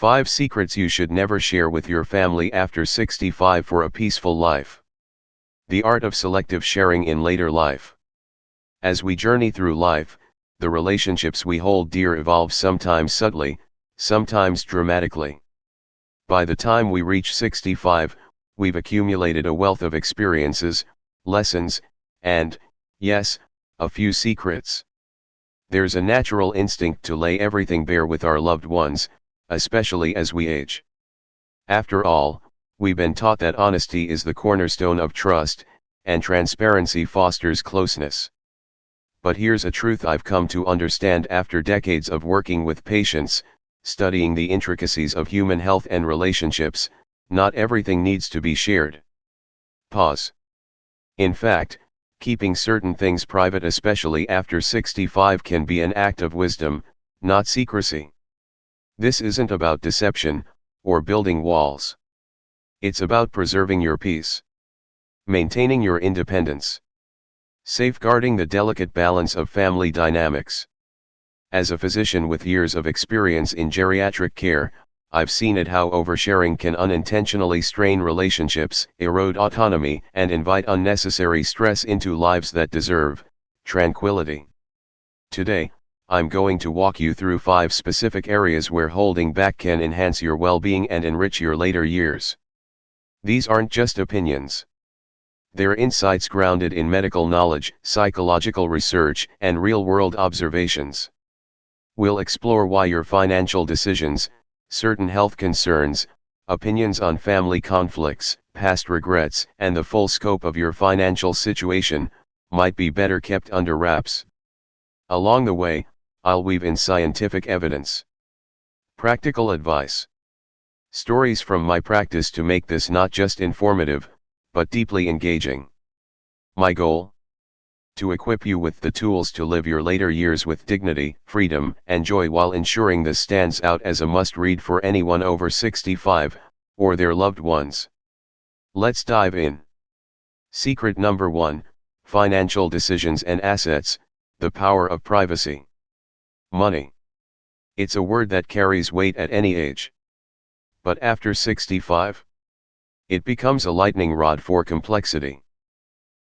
5 Secrets You Should Never Share with Your Family After 65 for a Peaceful Life. The Art of Selective Sharing in Later Life. As we journey through life, the relationships we hold dear evolve, sometimes subtly, sometimes dramatically. By the time we reach 65, we've accumulated a wealth of experiences, lessons, and, yes, a few secrets. There's a natural instinct to lay everything bare with our loved ones, especially as we age. After all, we've been taught that honesty is the cornerstone of trust, and transparency fosters closeness. But here's a truth I've come to understand after decades of working with patients, studying the intricacies of human health and relationships: not everything needs to be shared. Pause. In fact, keeping certain things private, especially after 65, can be an act of wisdom, not secrecy. This isn't about deception, or building walls. It's about preserving your peace, maintaining your independence, safeguarding the delicate balance of family dynamics. As a physician with years of experience in geriatric care, I've seen it how oversharing can unintentionally strain relationships, erode autonomy, and invite unnecessary stress into lives that deserve tranquility. Today, I'm going to walk you through 5 specific areas where holding back can enhance your well-being and enrich your later years. These aren't just opinions. They're insights grounded in medical knowledge, psychological research, and real-world observations. We'll explore why your financial decisions, certain health concerns, opinions on family conflicts, past regrets, and the full scope of your financial situation might be better kept under wraps. Along the way, I'll weave in scientific evidence, practical advice, stories from my practice to make this not just informative, but deeply engaging. My goal? To equip you with the tools to live your later years with dignity, freedom, and joy, while ensuring this stands out as a must-read for anyone over 65, or their loved ones. Let's dive in. Secret number 1, Financial Decisions and Assets, the Power of Privacy. Money. It's a word that carries weight at any age. But after 65, it becomes a lightning rod for complexity.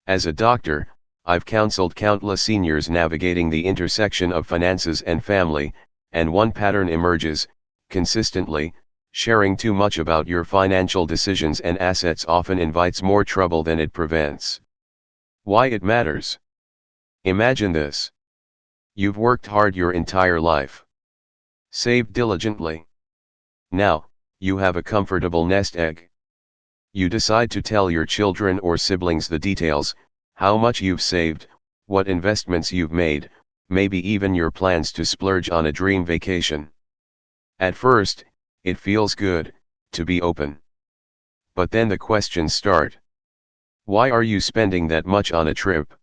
As a doctor, I've counseled countless seniors navigating the intersection of finances and family, and one pattern emerges consistently: sharing too much about your financial decisions and assets often invites more trouble than it prevents. Why it matters? Imagine this. You've worked hard your entire life, saved diligently. Now, you have a comfortable nest egg. You decide to tell your children or siblings the details: how much you've saved, what investments you've made, maybe even your plans to splurge on a dream vacation. At first, it feels good to be open. But then the questions start. Why are you spending that much on a trip?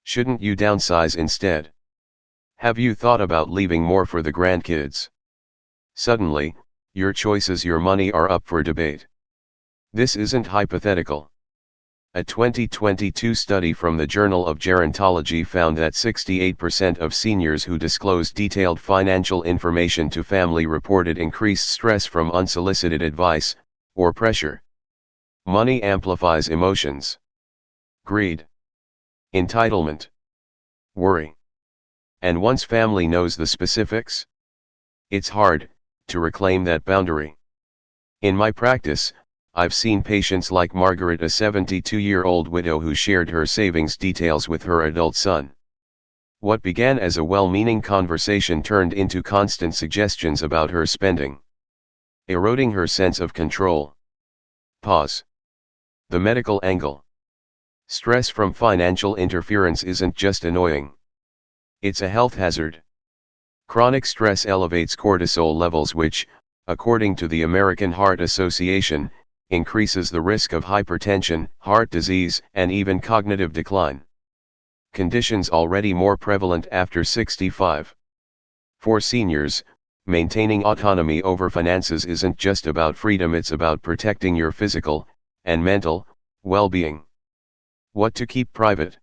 Shouldn't you downsize instead? Have you thought about leaving more for the grandkids? Suddenly, your choices, your money, are up for debate. This isn't hypothetical. A 2022 study from the Journal of Gerontology found that 68% of seniors who disclosed detailed financial information to family reported increased stress from unsolicited advice or pressure. Money amplifies emotions: greed, entitlement, worry. And once family knows the specifics, it's hard to reclaim that boundary. In my practice, I've seen patients like Margaret, a 72-year-old widow who shared her savings details with her adult son. What began as a well-meaning conversation turned into constant suggestions about her spending, eroding her sense of control. Pause. The medical angle. Stress from financial interference isn't just annoying. It's a health hazard. Chronic stress elevates cortisol levels, which, according to the American Heart Association, increases the risk of hypertension, heart disease, and even cognitive decline. Conditions already more prevalent after 65. For seniors, maintaining autonomy over finances isn't just about freedom, it's about protecting your physical and mental well-being. What to keep private?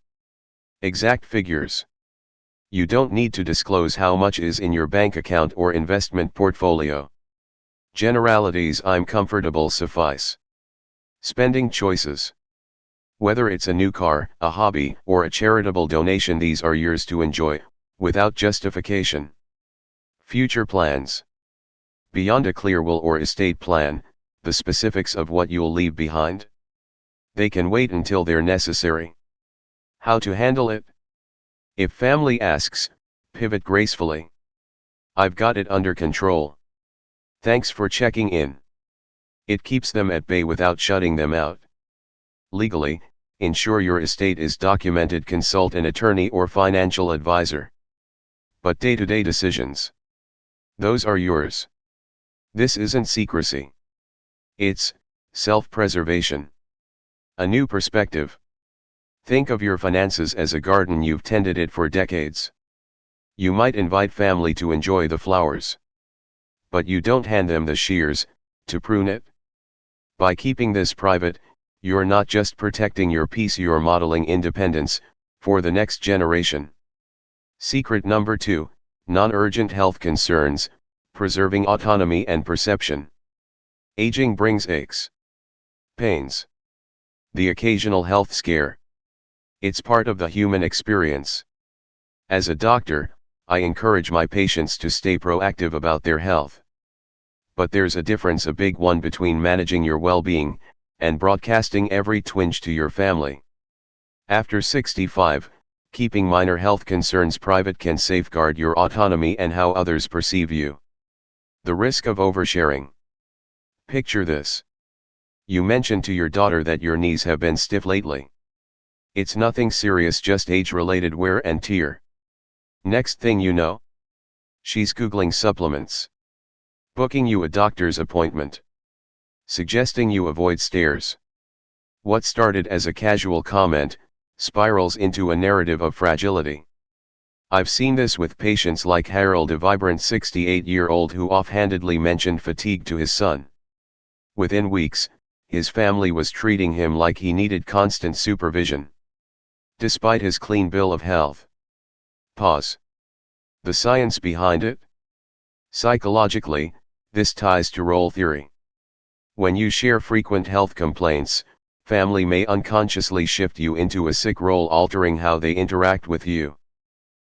Exact figures. You don't need to disclose how much is in your bank account or investment portfolio. Generalities I'm comfortable suffice. Spending choices. Whether it's a new car, a hobby, or a charitable donation, these are yours to enjoy, without justification. Future plans. Beyond a clear will or estate plan, the specifics of what you'll leave behind? They can wait until they're necessary. How to handle it? If family asks, pivot gracefully. I've got it under control. Thanks for checking in. It keeps them at bay without shutting them out. Legally, ensure your estate is documented. Consult an attorney or financial advisor. But day-to-day decisions, those are yours. This isn't secrecy. It's self-preservation. A new perspective. Think of your finances as a garden. You've tended it for decades. You might invite family to enjoy the flowers, but you don't hand them the shears to prune it. By keeping this private, you're not just protecting your peace, you're modeling independence for the next generation. Secret number 2, non-urgent health concerns, preserving autonomy and perception. Aging brings aches, pains, the occasional health scare. It's part of the human experience. As a doctor, I encourage my patients to stay proactive about their health. But there's a difference, a big one, between managing your well-being and broadcasting every twinge to your family. After 65, keeping minor health concerns private can safeguard your autonomy and how others perceive you. The risk of oversharing. Picture this. You mention to your daughter that your knees have been stiff lately. It's nothing serious, just age-related wear and tear. Next thing you know, she's Googling supplements, booking you a doctor's appointment, suggesting you avoid stairs. What started as a casual comment spirals into a narrative of fragility. I've seen this with patients like Harold, a vibrant 68-year-old who offhandedly mentioned fatigue to his son. Within weeks, his family was treating him like he needed constant supervision, despite his clean bill of health. Pause. The science behind it? Psychologically, this ties to role theory. When you share frequent health complaints, family may unconsciously shift you into a sick role, altering how they interact with you.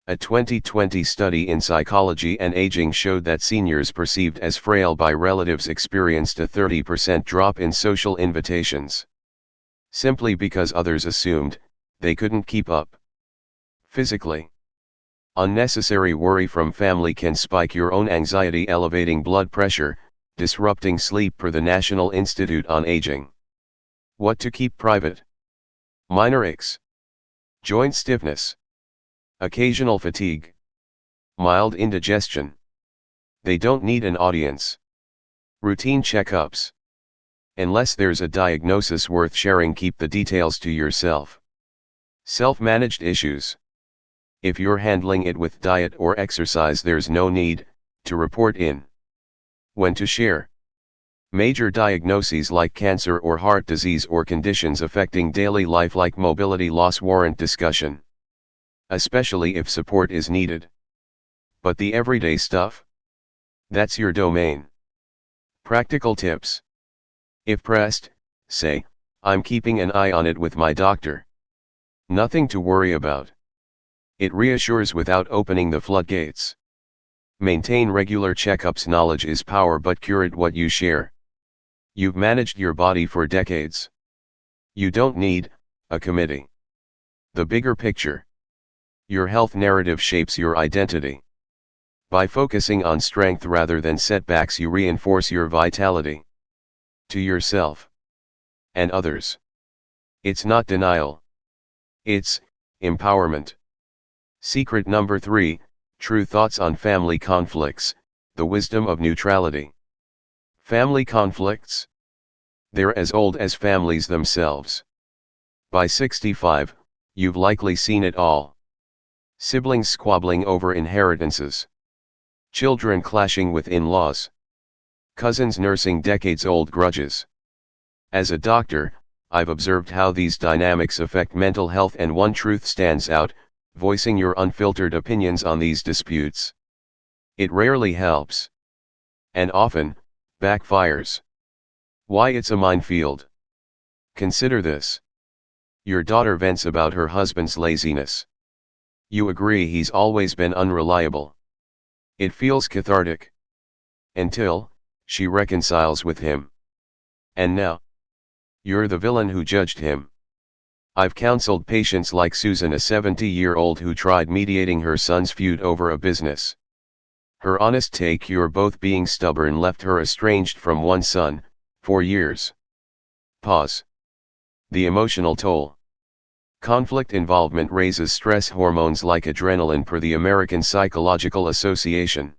A 2020 study in Psychology and Aging showed that seniors perceived as frail by relatives experienced a 30% drop in social invitations, simply because others assumed they couldn't keep up physically. Unnecessary worry from family can spike your own anxiety, elevating blood pressure, disrupting sleep, per the National Institute on Aging. What to keep private? Minor aches, joint stiffness, occasional fatigue, mild indigestion. They don't need an audience. Routine checkups. Unless there's a diagnosis worth sharing, keep the details to yourself. Self-managed issues. If you're handling it with diet or exercise, there's no need to report in. When to share? Major diagnoses like cancer or heart disease, or conditions affecting daily life like mobility loss, warrant discussion, especially if support is needed. But the everyday stuff? That's your domain. Practical tips. If pressed, say, I'm keeping an eye on it with my doctor. Nothing to worry about. It reassures without opening the floodgates. Maintain regular checkups. Knowledge is power, but curate what you share. You've managed your body for decades. You don't need a committee. The bigger picture. Your health narrative shapes your identity. By focusing on strength rather than setbacks, you reinforce your vitality. To yourself and others. It's not denial. It's empowerment. Secret number 3, true thoughts on family conflicts, the wisdom of neutrality. Family conflicts? They're as old as families themselves. By 65, you've likely seen it all. Siblings squabbling over inheritances. Children clashing with in-laws. Cousins nursing decades-old grudges. As a doctor, I've observed how these dynamics affect mental health, and one truth stands out: voicing your unfiltered opinions on these disputes. It rarely helps. And often, Backfires. Why it's a minefield. Consider this. Your daughter vents about her husband's laziness. You agree he's always been unreliable. It feels cathartic. Until she reconciles with him. And now, you're the villain who judged him. I've counseled patients like Susan, a 70-year-old who tried mediating her son's feud over a business. Her honest take, "You're both being stubborn," left her estranged from one son, 4 years. Pause. The emotional toll. Conflict involvement raises stress hormones like adrenaline per the American Psychological Association.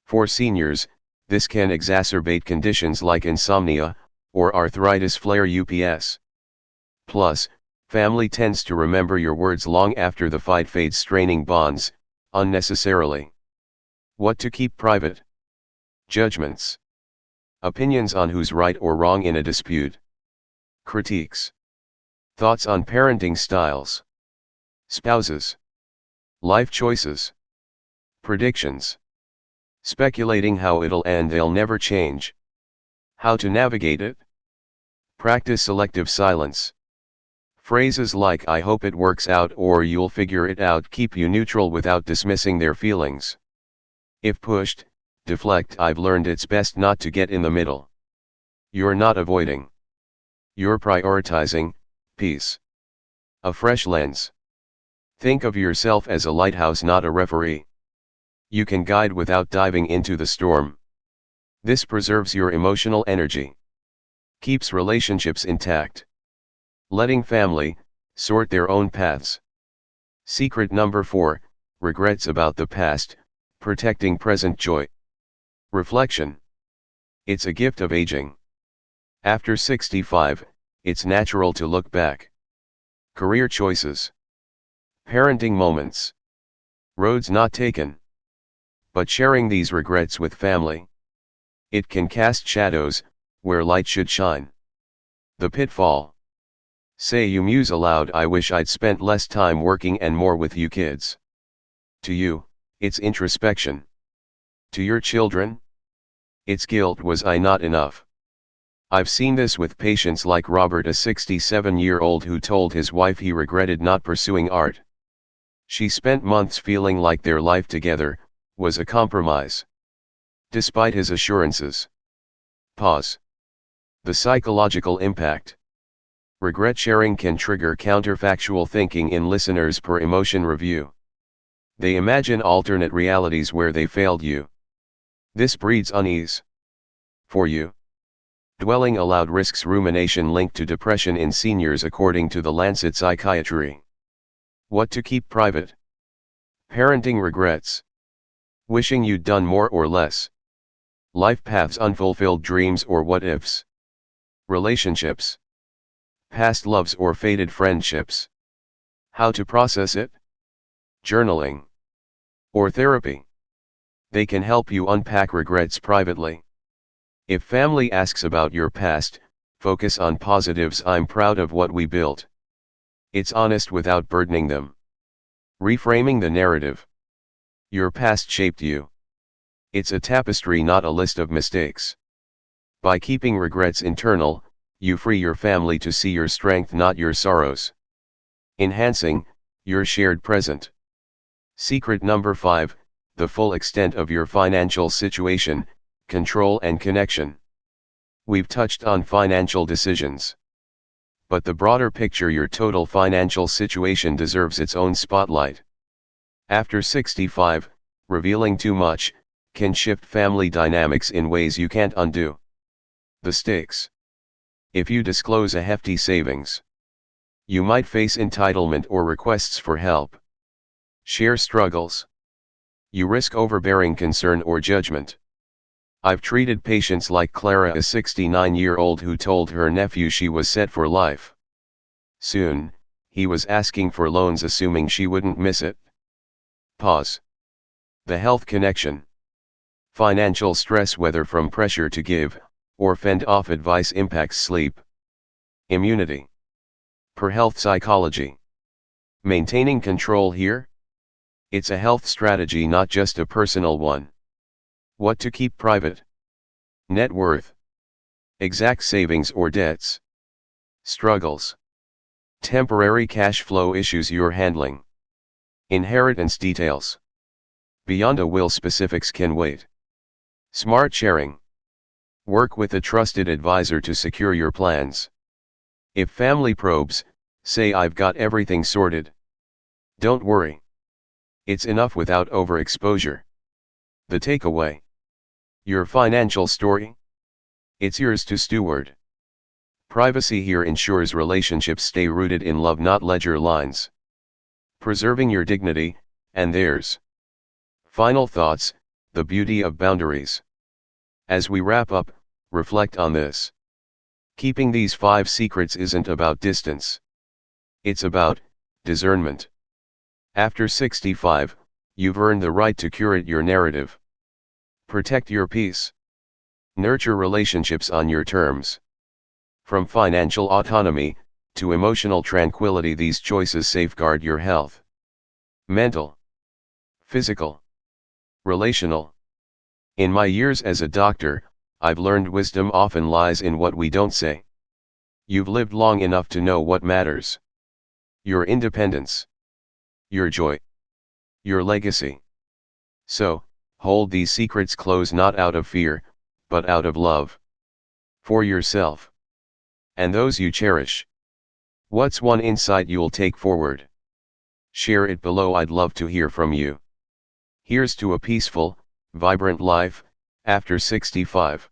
For seniors, this can exacerbate conditions like insomnia, or arthritis flare UPS. Plus, family tends to remember your words long after the fight fades, straining bonds, unnecessarily. What to keep private? Judgments. Opinions on who's right or wrong in a dispute. Critiques. Thoughts on parenting styles. Spouses. Life choices. Predictions. Speculating how it'll end, they'll never change. How to navigate it? Practice selective silence. Phrases like "I hope it works out" or "you'll figure it out" keep you neutral without dismissing their feelings. If pushed, deflect. I've learned it's best not to get in the middle. You're not avoiding. You're prioritizing peace. A fresh lens. Think of yourself as a lighthouse, not a referee. You can guide without diving into the storm. This preserves your emotional energy. Keeps relationships intact. Letting family sort their own paths. Secret number 4, regrets about the past, protecting present joy. Reflection. It's a gift of aging. After 65, it's natural to look back. Career choices. Parenting moments. Roads not taken. But sharing these regrets with family. It can cast shadows, where light should shine. The pitfall. Say you muse aloud, "I wish I'd spent less time working and more with you kids." To you, it's introspection. To your children, it's guilt. Was I not enough? I've seen this with patients like Robert, a 67-year-old who told his wife he regretted not pursuing art. She spent months feeling like their life together was a compromise. Despite his assurances. Pause. The psychological impact. Regret sharing can trigger counterfactual thinking in listeners per Emotion Review. They imagine alternate realities where they failed you. This breeds unease. For you. Dwelling aloud risks rumination linked to depression in seniors, according to the Lancet Psychiatry. What to keep private? Parenting regrets. Wishing you'd done more or less. Life paths, unfulfilled dreams or what ifs. Relationships. Past loves or faded friendships. How to process it? Journaling. Or therapy. They can help you unpack regrets privately. If family asks about your past, focus on positives. "I'm proud of what we built." It's honest without burdening them. Reframing the narrative. Your past shaped you. It's a tapestry, not a list of mistakes. By keeping regrets internal, you free your family to see your strength, not your sorrows. Enhancing your shared present. Secret number 5, the full extent of your financial situation, control and connection. We've touched on financial decisions. But the broader picture, your total financial situation, deserves its own spotlight. After 65, revealing too much can shift family dynamics in ways you can't undo. The stakes. If you disclose a hefty savings, you might face entitlement or requests for help. Share struggles. You risk overbearing concern or judgment. I've treated patients like Clara, a 69-year-old who told her nephew she was set for life. Soon, he was asking for loans, assuming she wouldn't miss it. Pause. The health connection. Financial stress, whether from pressure to give or fend off advice, impacts sleep. Immunity. Per Health Psychology. Maintaining control here? It's a health strategy, not just a personal one. What to keep private? Net worth. Exact savings or debts. Struggles. Temporary cash flow issues you're handling. Inheritance details. Beyond a will, specifics can wait. Smart sharing. Work with a trusted advisor to secure your plans. If family probes, say I've got everything sorted. Don't worry. It's enough without overexposure. The takeaway. Your financial story? It's yours to steward. Privacy here ensures relationships stay rooted in love, not ledger lines. Preserving your dignity, and theirs. Final thoughts, the beauty of boundaries. As we wrap up, reflect on this. Keeping these 5 secrets isn't about distance. It's about discernment. After 65, you've earned the right to curate your narrative. Protect your peace. Nurture relationships on your terms. From financial autonomy to emotional tranquility, these choices safeguard your health. Mental, physical, relational. In my years as a doctor, I've learned wisdom often lies in what we don't say. You've lived long enough to know what matters. Your independence. Your joy. Your legacy. So, hold these secrets close, not out of fear, but out of love. For yourself. And those you cherish. What's one insight you'll take forward? Share it below. I'd love to hear from you. Here's to a peaceful, vibrant life, after 65.